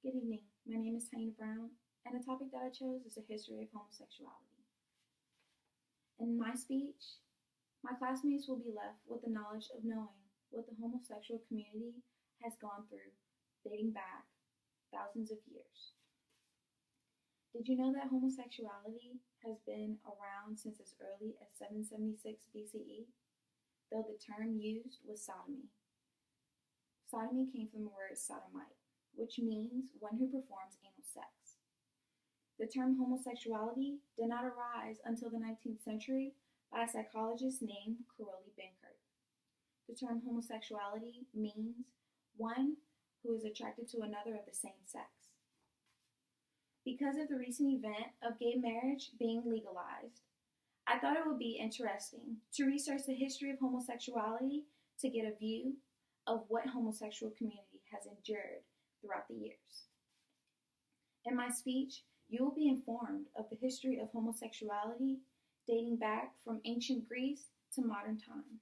Good evening. My name is Taina Brown, and the topic that I chose is the history of homosexuality. In my speech, my classmates will be left with the knowledge of knowing what the homosexual community has gone through, dating back thousands of years. Did you know that homosexuality has been around since as early as 776 BCE, though the term used was sodomy? Sodomy came from the word sodomite, which means one who performs anal sex. The term homosexuality did not arise until the 19th century by a psychologist named Crowley Benkert. The term homosexuality means one who is attracted to another of the same sex. Because of the recent event of gay marriage being legalized, I thought it would be interesting to research the history of homosexuality to get a view of what homosexual community has endured throughout the years. In my speech, you will be informed of the history of homosexuality dating back from ancient Greece to modern time.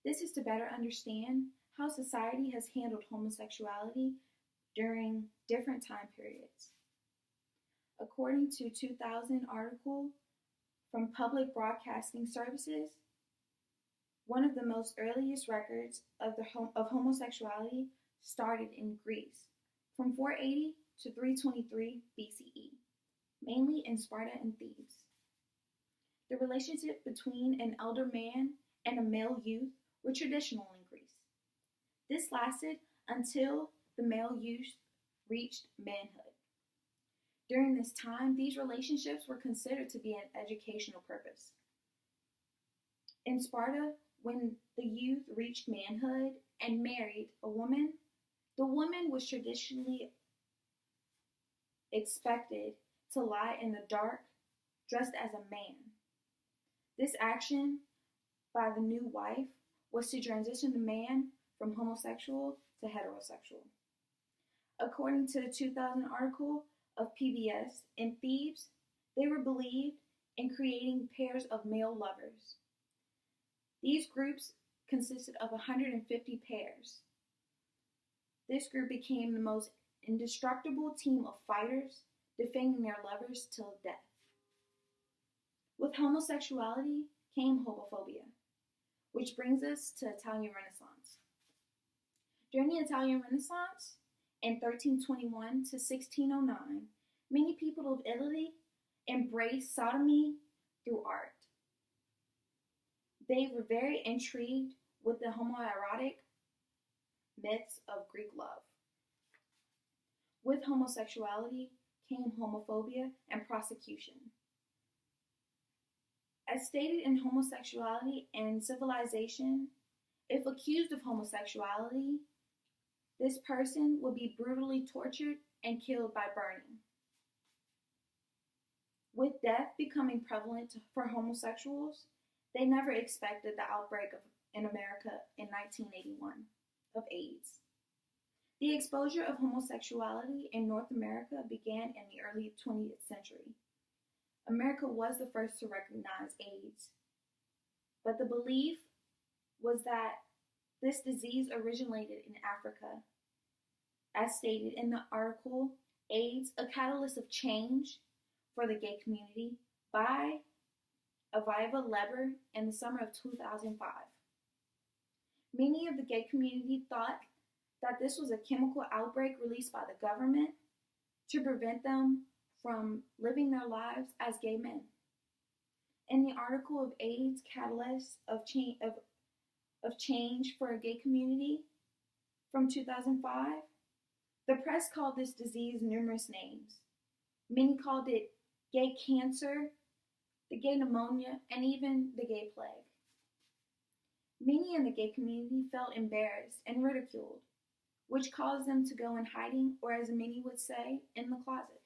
This is to better understand how society has handled homosexuality during different time periods. According to a 2000 article from Public Broadcasting Services, one of the most earliest records of homosexuality started in Greece from 480 to 323 BCE, mainly in Sparta and Thebes. The relationship between an elder man and a male youth were traditional in Greece. This lasted until the male youth reached manhood. During this time, these relationships were considered to be an educational purpose. In Sparta, when the youth reached manhood and married a woman, the woman was traditionally expected to lie in the dark, dressed as a man. This action by the new wife was to transition the man from homosexual to heterosexual. According to the 2000 article of PBS, in Thebes, they were believed in creating pairs of male lovers. These groups consisted of 150 pairs. This group became the most indestructible team of fighters, defending their lovers till death. With homosexuality came homophobia, which brings us to Italian Renaissance. During the Italian Renaissance, in 1321 to 1609, many people of Italy embraced sodomy through art. They were very intrigued with the homoerotic myths of Greek love. With homosexuality came homophobia and prosecution. As stated in Homosexuality and Civilization, if accused of homosexuality, this person would be brutally tortured and killed by burning. With death becoming prevalent for homosexuals, they never expected the outbreak in America in 1981 of AIDS. The exposure of homosexuality in North America began in the early 20th century. America was the first to recognize AIDS, but the belief was that this disease originated in Africa. As stated in the article, AIDS, a Catalyst of Change for the Gay Community, by Aviva Leber in the summer of 2005. Many of the gay community thought that this was a chemical outbreak released by the government to prevent them from living their lives as gay men. In the article of AIDS Catalyst of Change for a Gay Community from 2005, the press called this disease numerous names. Many called it gay cancer, the gay pneumonia, and even the gay plague. Many in the gay community felt embarrassed and ridiculed, which caused them to go in hiding, or as many would say, in the closet.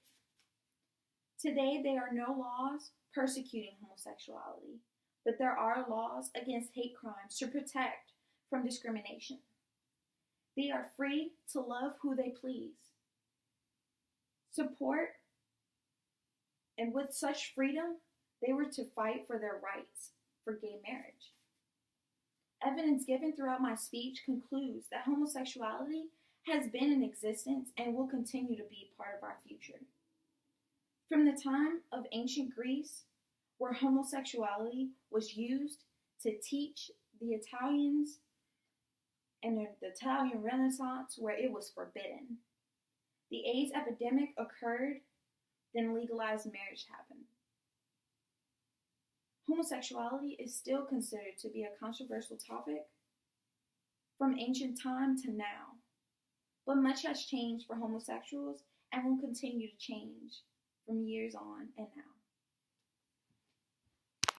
Today, there are no laws persecuting homosexuality, but there are laws against hate crimes to protect from discrimination. They are free to love who they please, support, and with such freedom, they were to fight for their rights for gay marriage. Evidence given throughout my speech concludes that homosexuality has been in existence and will continue to be part of our future. From the time of ancient Greece, where homosexuality was used to teach the Italians and the Italian Renaissance, where it was forbidden. The AIDS epidemic occurred, then legalized marriage happened. Homosexuality is still considered to be a controversial topic from ancient time to now, but much has changed for homosexuals and will continue to change from years on and now.